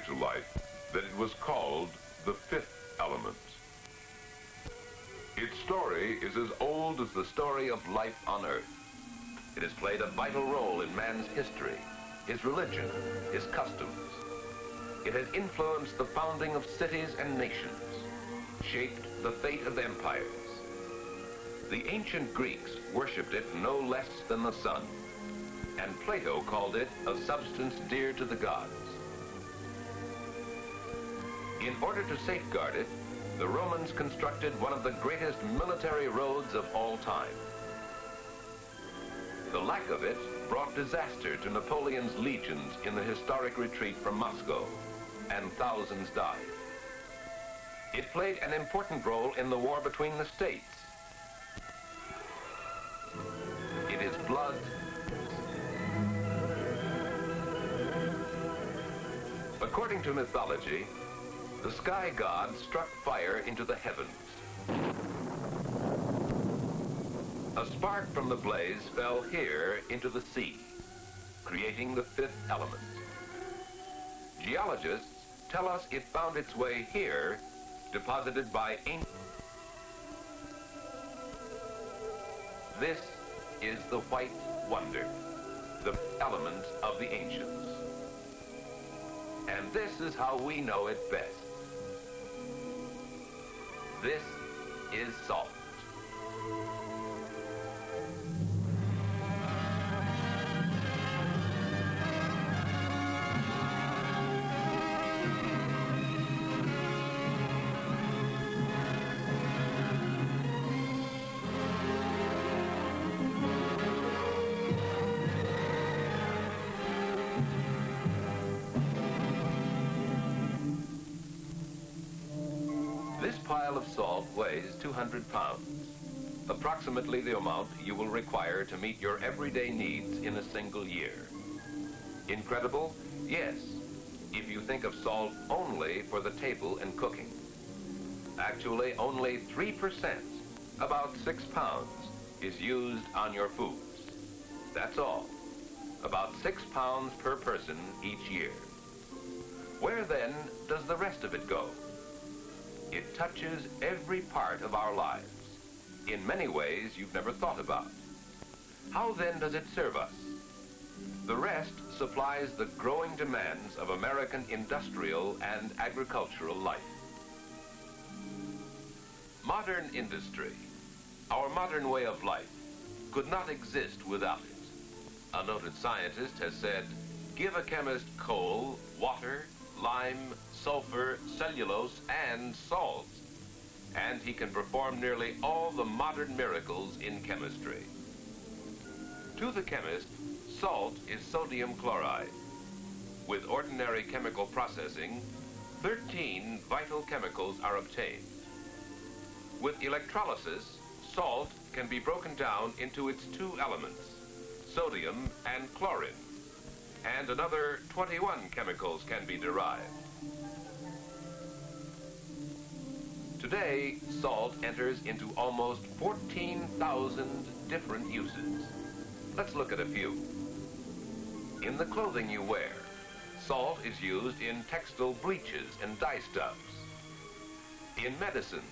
to life that it was called the fifth element. Its story is as old as the story of life on Earth. It has played a vital role in man's history, his religion, his customs. It has influenced the founding of cities and nations, shaped the fate of empires. The ancient Greeks worshipped it no less than the sun, and Plato called it a substance dear to the gods. In order to safeguard it, the Romans constructed one of the greatest military roads of all time. The lack of it brought disaster to Napoleon's legions in the historic retreat from Moscow, and thousands died. It played an important role in the war between the states. It is blood. According to mythology, the sky god struck fire into the heavens. A spark from the blaze fell here into the sea, creating the fifth element. Geologists tell us it found its way here, deposited by ancient. This is the white wonder, the element of the ancients. And this is how we know it best. This is salt. This pile of salt weighs 200 pounds, approximately the amount you will require to meet your everyday needs in a single year. Incredible? Yes, if you think of salt only for the table and cooking. Actually, only 3%, about 6 pounds, is used on your foods. That's all, about 6 pounds per person each year. Where then does the rest of it go? It touches every part of our lives, in many ways you've never thought about. How then does it serve us? The rest supplies the growing demands of American industrial and agricultural life. Modern industry, our modern way of life, could not exist without it. A noted scientist has said, give a chemist coal, water, lime, sulfur, cellulose, and salt, and he can perform nearly all the modern miracles in chemistry. To the chemist, salt is sodium chloride. With ordinary chemical processing, 13 vital chemicals are obtained. With electrolysis, salt can be broken down into its two elements, sodium and chlorine, and another 21 chemicals can be derived. Today, salt enters into almost 14,000 different uses. Let's look at a few. In the clothing you wear, salt is used in textile bleaches and dye stuffs, in medicines,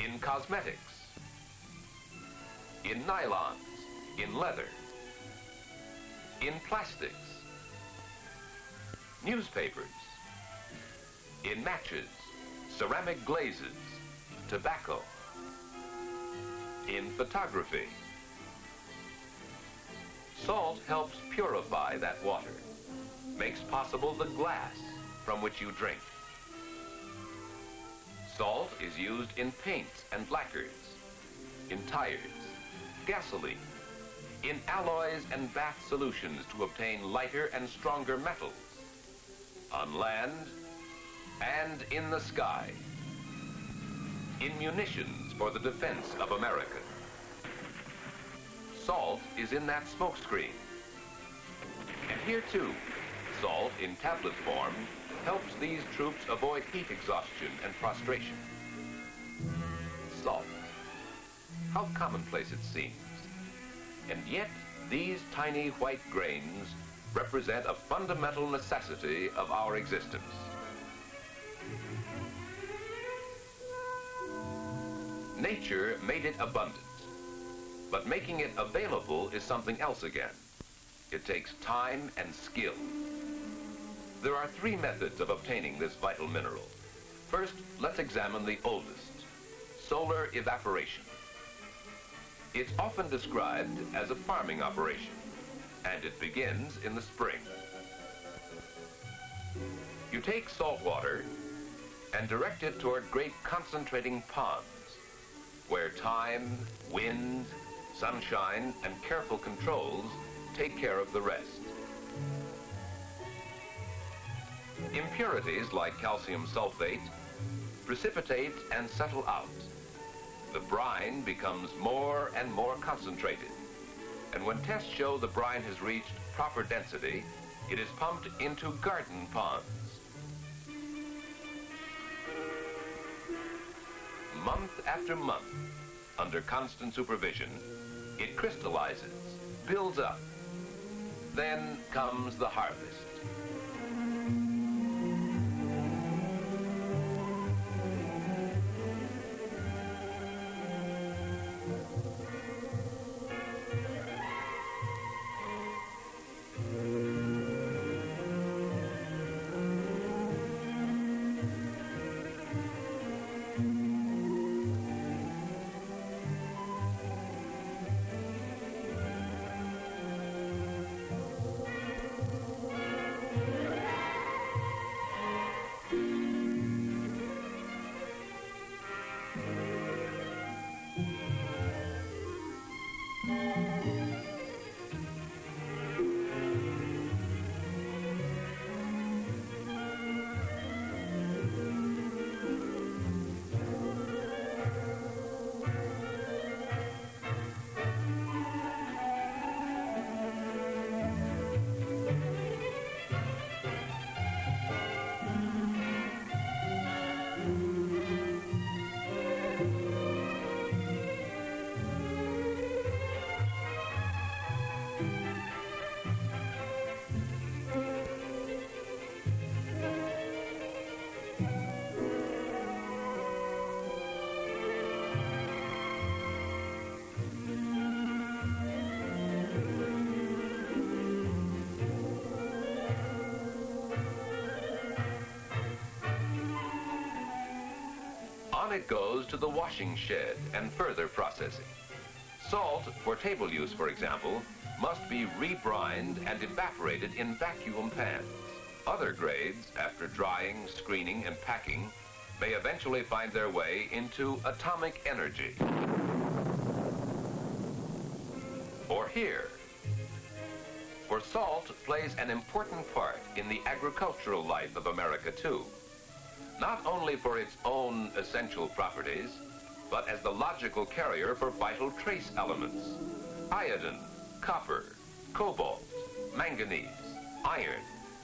in cosmetics, in nylons, in leather, in plastics, newspapers, in matches, ceramic glazes, tobacco, in photography. Salt helps purify that water, makes possible the glass from which you drink. Salt is used in paints and lacquers, in tires, gasoline, in alloys and bath solutions to obtain lighter and stronger metals, on land and in the sky, in munitions for the defense of America. Salt is in that smoke screen. And here too, salt in tablet form helps these troops avoid heat exhaustion and prostration. Salt. How commonplace it seems. And yet, these tiny white grains represent a fundamental necessity of our existence. Nature made it abundant, but making it available is something else again. It takes time and skill. There are three methods of obtaining this vital mineral. First, let's examine the oldest, solar evaporation. It's often described as a farming operation, and it begins in the spring. You take salt water and direct it toward great concentrating ponds, where time, wind, sunshine, and careful controls take care of the rest. Impurities like calcium sulfate precipitate and settle out. The brine becomes more and more concentrated, and when tests show the brine has reached proper density, it is pumped into garden ponds. Month after month, under constant supervision, it crystallizes, builds up. Then comes the harvest. On it goes to the washing shed and further processing. Salt, for table use for example, must be rebrined and evaporated in vacuum pans. Other grades, after drying, screening, and packing, may eventually find their way into atomic energy. Or here. For salt plays an important part in the agricultural life of America too. Not only for its own essential properties, but as the logical carrier for vital trace elements. Iodine, copper, cobalt, manganese, iron,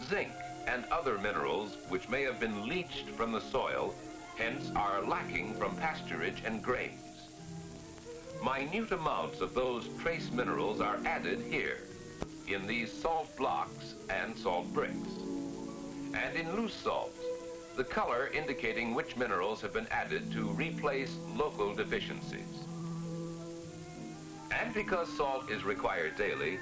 zinc, and other minerals which may have been leached from the soil, hence are lacking from pasturage and grains. Minute amounts of those trace minerals are added here, in these salt blocks and salt bricks. And in loose salts, the color indicating which minerals have been added to replace local deficiencies. And because salt is required daily,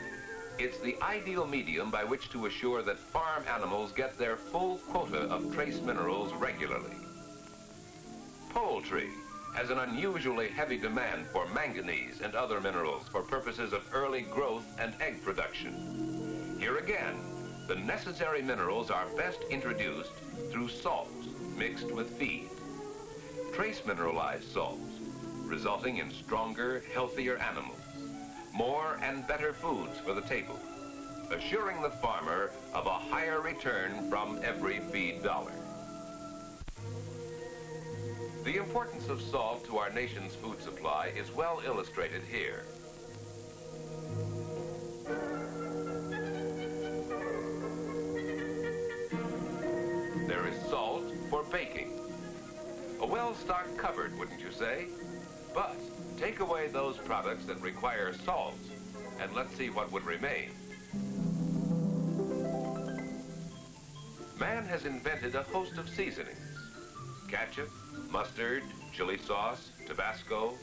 it's the ideal medium by which to assure that farm animals get their full quota of trace minerals regularly. Poultry has an unusually heavy demand for manganese and other minerals for purposes of early growth and egg production. Here again, the necessary minerals are best introduced through salts mixed with feed. Trace mineralized salts, resulting in stronger, healthier animals, more and better foods for the table, assuring the farmer of a higher return from every feed dollar. The importance of salt to our nation's food supply is well illustrated here. There is salt for baking. A well-stocked cupboard, wouldn't you say? But take away those products that require salt, and let's see what would remain. has invented a host of seasonings: ketchup, mustard, chili sauce, Tabasco,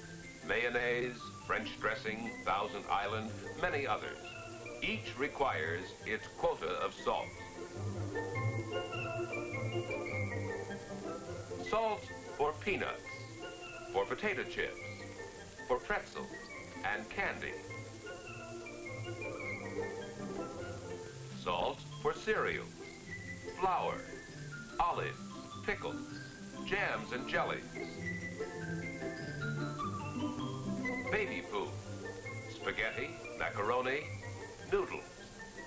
mayonnaise, French dressing, Thousand Island, many others. Each requires its quota of salt. Salt for peanuts, for potato chips, for pretzels and candy. Salt for cereals, flour, olives, pickles, jams and jellies. Baby food, spaghetti, macaroni, noodles,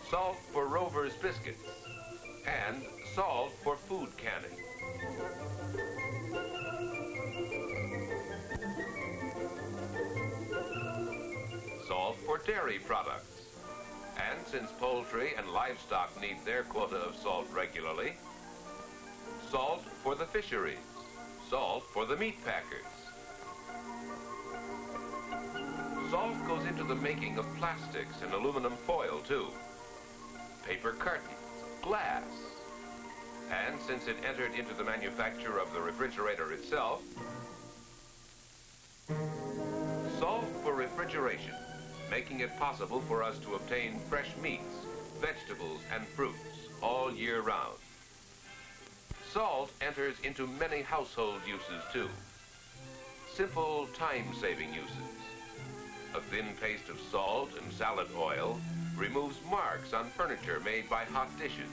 salt for Rover's biscuits, and salt for food canning. Salt for dairy products. And since poultry and livestock need their quota of salt regularly, salt for the fisheries, salt for the meat packers. Salt goes into the making of plastics and aluminum foil too, paper curtains, glass. And since it entered into the manufacture of the refrigerator itself, salt for refrigeration, making it possible for us to obtain fresh meats, vegetables, and fruits all year round. Salt enters into many household uses too. Simple time-saving uses. A thin paste of salt and salad oil removes marks on furniture made by hot dishes.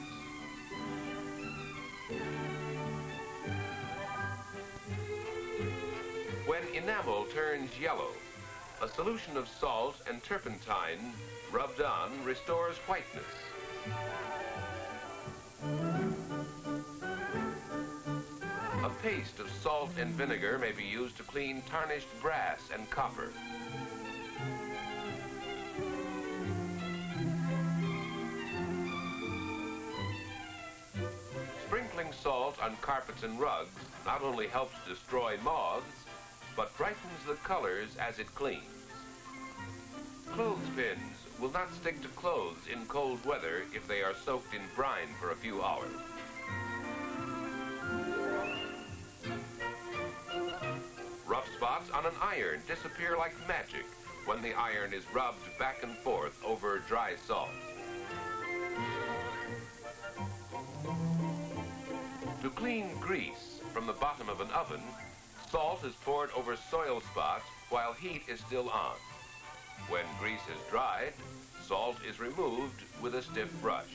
When enamel turns yellow, a solution of salt and turpentine rubbed on restores whiteness. A paste of salt and vinegar may be used to clean tarnished brass and copper. Sprinkling salt on carpets and rugs not only helps destroy moths, but brightens the colors as it cleans. Clothespins will not stick to clothes in cold weather if they are soaked in brine for a few hours. Rough spots on an iron disappear like magic when the iron is rubbed back and forth over dry salt. To clean grease from the bottom of an oven, salt is poured over soil spots while heat is still on. When grease is dried, salt is removed with a stiff brush.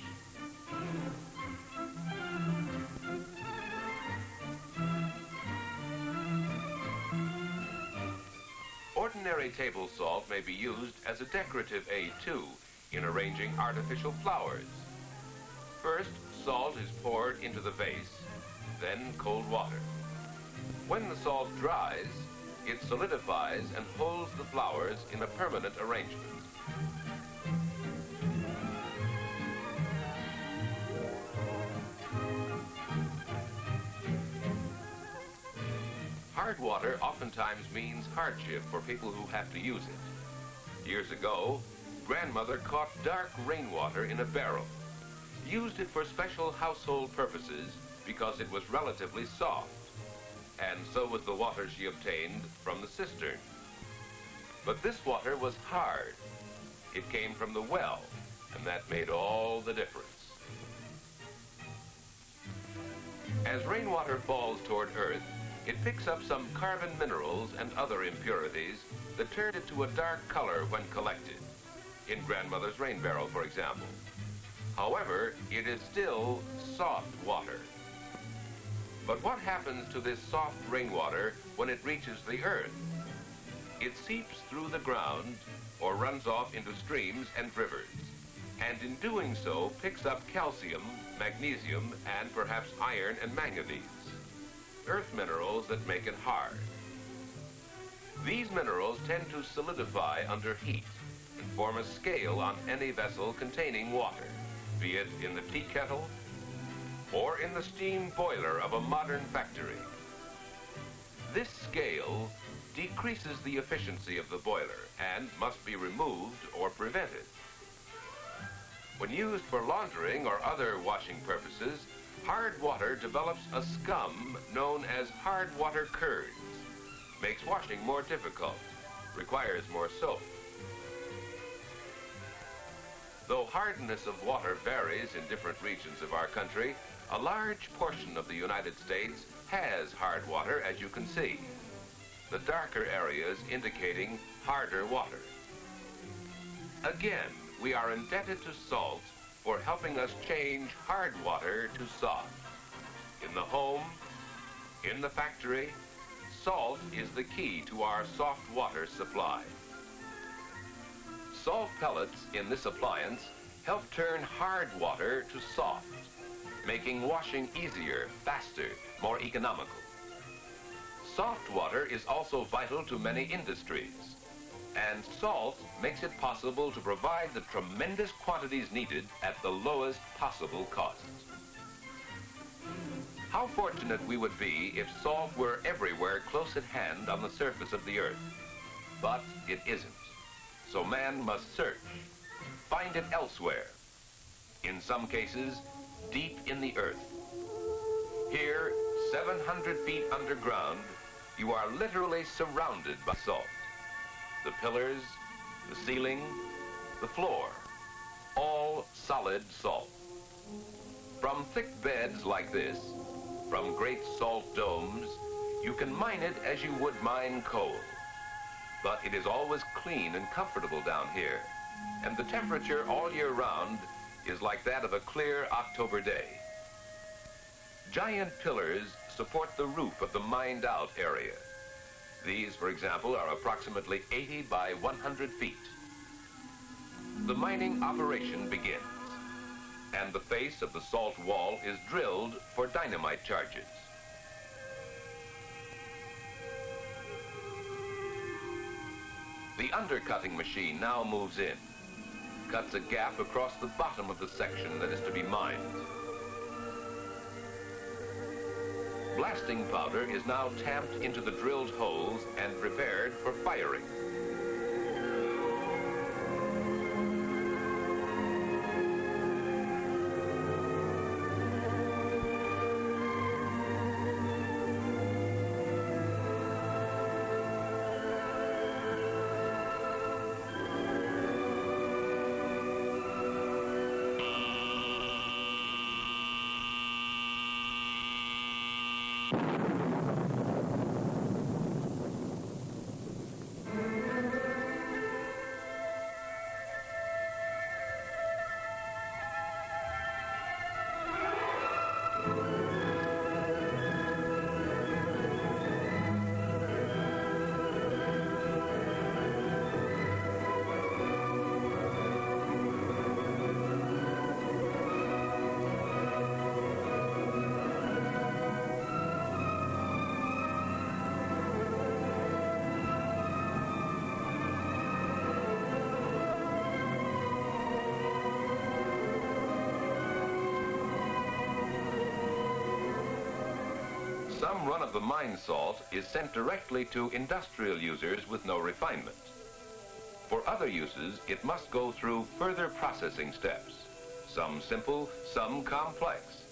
Ordinary table salt may be used as a decorative aid too in arranging artificial flowers. First, salt is poured into the vase, then cold water. When the salt dries, it solidifies and holds the flowers in a permanent arrangement. Hard water oftentimes means hardship for people who have to use it. Years ago, Grandmother caught dark rainwater in a barrel, used it for special household purposes because it was relatively soft, and so was the water she obtained from the cistern. But this water was hard. It came from the well, and that made all the difference. As rainwater falls toward Earth, it picks up some carbon minerals and other impurities that turn it to a dark color when collected, in Grandmother's rain barrel, for example. However, it is still soft water. But what happens to this soft rainwater when it reaches the earth? It seeps through the ground or runs off into streams and rivers, and in doing so picks up calcium, magnesium, and perhaps iron and manganese, earth minerals that make it hard. These minerals tend to solidify under heat and form a scale on any vessel containing water, be it in the tea kettle or in the steam boiler of a modern factory. This scale decreases the efficiency of the boiler and must be removed or prevented. When used for laundering or other washing purposes, Hard water develops a scum known as hard water curds, makes washing more difficult, requires more soap. Though hardness of water varies in different regions of our country, a large portion of the United States has hard water, as you can see. The darker areas indicating harder water. Again, we are indebted to salt for helping us change hard water to soft. In the home, in the factory, salt is the key to our soft water supply. Salt pellets in this appliance help turn hard water to soft, making washing easier, faster, more economical. Soft water is also vital to many industries, and salt makes it possible to provide the tremendous quantities needed at the lowest possible costs. How fortunate we would be if salt were everywhere close at hand on the surface of the earth. But it isn't. So man must search, find it elsewhere. In some cases, deep in the earth. Here, 700 feet underground, you are literally surrounded by salt. The pillars, the ceiling, the floor, all solid salt. From thick beds like this, from great salt domes, you can mine it as you would mine coal. But it is always clean and comfortable down here, and the temperature all year round is like that of a clear October day. Giant pillars support the roof of the mined out area. These, for example, are approximately 80 by 100 feet. The mining operation begins, and the face of the salt wall is drilled for dynamite charges. The undercutting machine now moves in, cuts a gap across the bottom of the section that is to be mined. Blasting powder is now tamped into the drilled holes and prepared for firing. Some run-of-the-mine salt is sent directly to industrial users with no refinement. For other uses, it must go through further processing steps, some simple, some complex.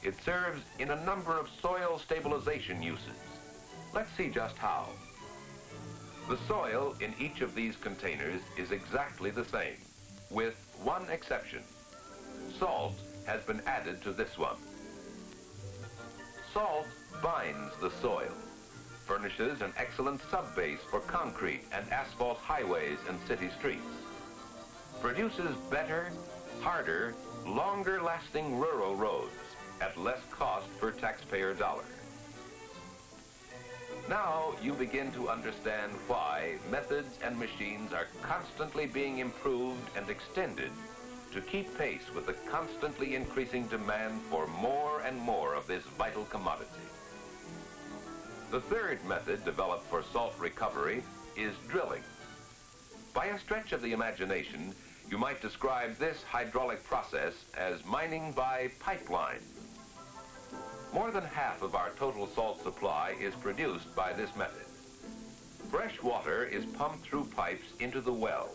It serves in a number of soil stabilization uses. Let's see just how. The soil in each of these containers is exactly the same, with one exception. Salt has been added to this one. Salt binds the soil, furnishes an excellent subbase for concrete and asphalt highways and city streets, produces better, harder, longer-lasting rural roads at less cost per taxpayer dollar. Now you begin to understand why methods and machines are constantly being improved and extended to keep pace with the constantly increasing demand for more and more of this vital commodity. The third method developed for salt recovery is drilling. By a stretch of the imagination, you might describe this hydraulic process as mining by pipeline. More than half of our total salt supply is produced by this method. Fresh water is pumped through pipes into the well,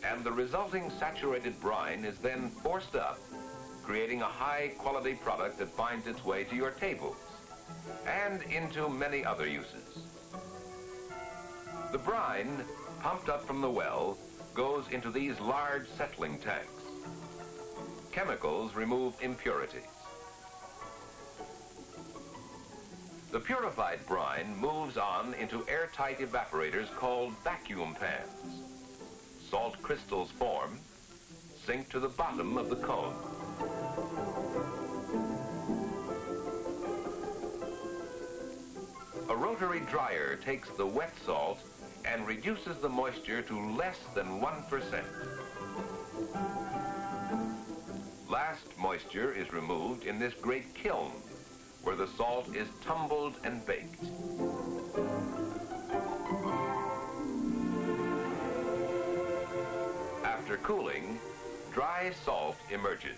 and the resulting saturated brine is then forced up, creating a high-quality product that finds its way to your tables and into many other uses. The brine, pumped up from the well, goes into these large settling tanks. Chemicals remove impurities. The purified brine moves on into airtight evaporators called vacuum pans. Salt crystals form, sink to the bottom of the cone. A rotary dryer takes the wet salt and reduces the moisture to less than 1%. Last moisture is removed in this great kiln, where the salt is tumbled and baked. After cooling, dry salt emerges,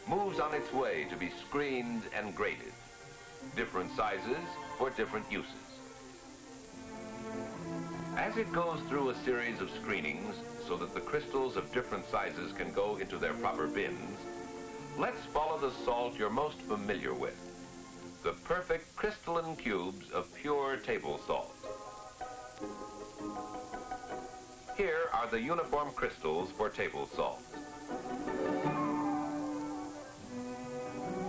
moves on its way to be screened and graded. Different sizes for different uses. As it goes through a series of screenings so that the crystals of different sizes can go into their proper bins, let's follow the salt you're most familiar with. The perfect crystalline cubes of pure table salt. Here are the uniform crystals for table salt.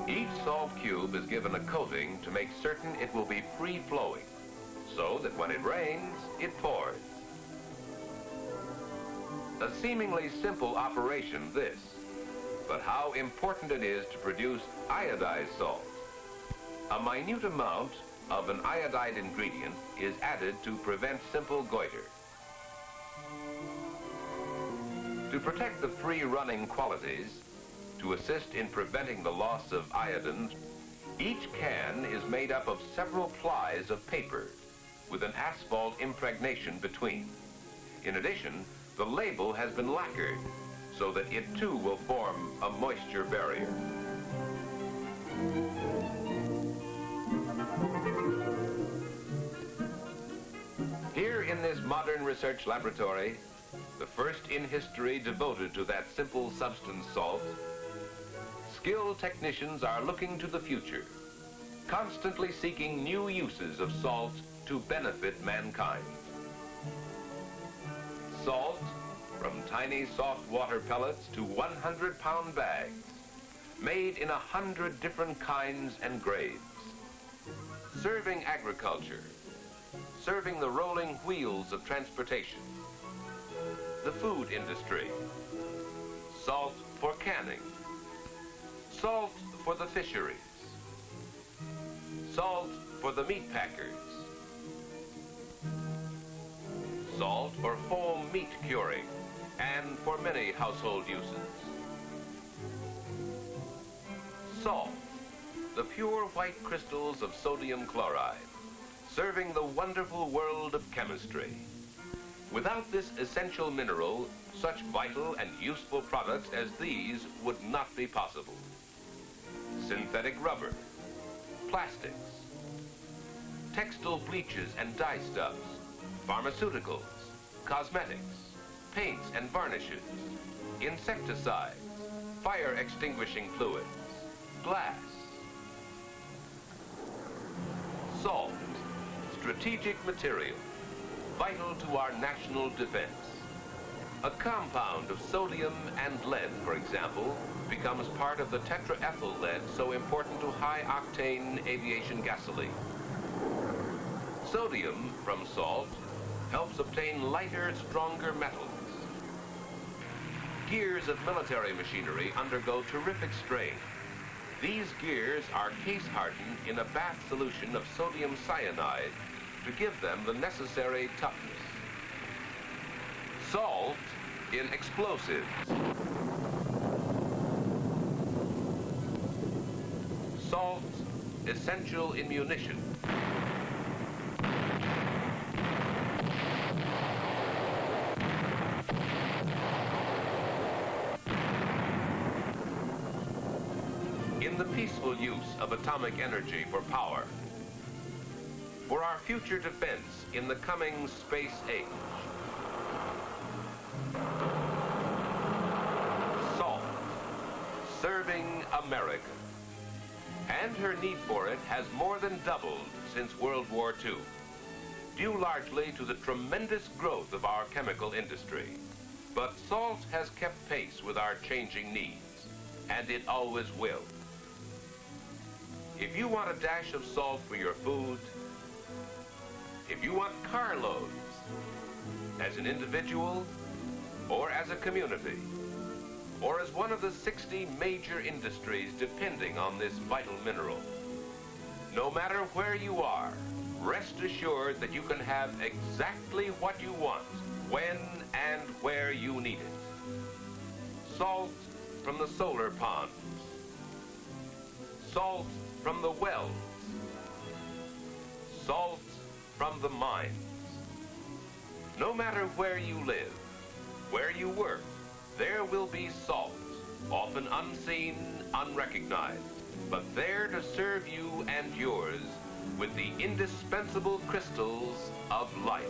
Each salt cube is given a coating to make certain it will be free-flowing, so that when it rains, it pours. A seemingly simple operation, this, but how important it is to produce iodized salt. A minute amount of an iodide ingredient is added to prevent simple goiter. To protect the free-running qualities, to assist in preventing the loss of iodine, each can is made up of several plies of paper with an asphalt impregnation between. In addition, the label has been lacquered so that it too will form a moisture barrier. Here in this modern research laboratory, the first in history devoted to that simple substance salt, skilled technicians are looking to the future, constantly seeking new uses of salt to benefit mankind. Salt, from tiny soft water pellets to 100-pound bags, made in 100 different kinds and grades. Serving agriculture, serving the rolling wheels of transportation, the food industry, salt for canning, salt for the fisheries, salt for the meat packers, salt for home meat curing, and for many household uses. Salt, the pure white crystals of sodium chloride, serving the wonderful world of chemistry. Without this essential mineral, such vital and useful products as these would not be possible. Synthetic rubber, plastics, textile bleaches and dye stuffs, pharmaceuticals, cosmetics, paints and varnishes, insecticides, fire extinguishing fluids, glass, strategic material, vital to our national defense. A compound of sodium and lead, for example, becomes part of the tetraethyl lead so important to high-octane aviation gasoline. Sodium from salt helps obtain lighter, stronger metals. Gears of military machinery undergo terrific strain. These gears are case-hardened in a bath solution of sodium cyanide to give them the necessary toughness. Salt in explosives. Salt essential in munitions. In the peaceful use of atomic energy for power, for our future defense in the coming space age. Salt, serving America. And her need for it has more than doubled since World War II, due largely to the tremendous growth of our chemical industry. But salt has kept pace with our changing needs, and it always will. If you want a dash of salt for your food, if you want carloads, as an individual, or as a community, or as one of the 60 major industries depending on this vital mineral, no matter where you are, rest assured that you can have exactly what you want, when and where you need it. Salt from the solar ponds. Salt from the wells. Salt from the mines. No matter where you live, where you work, there will be salt, often unseen, unrecognized, but there to serve you and yours with the indispensable crystals of life.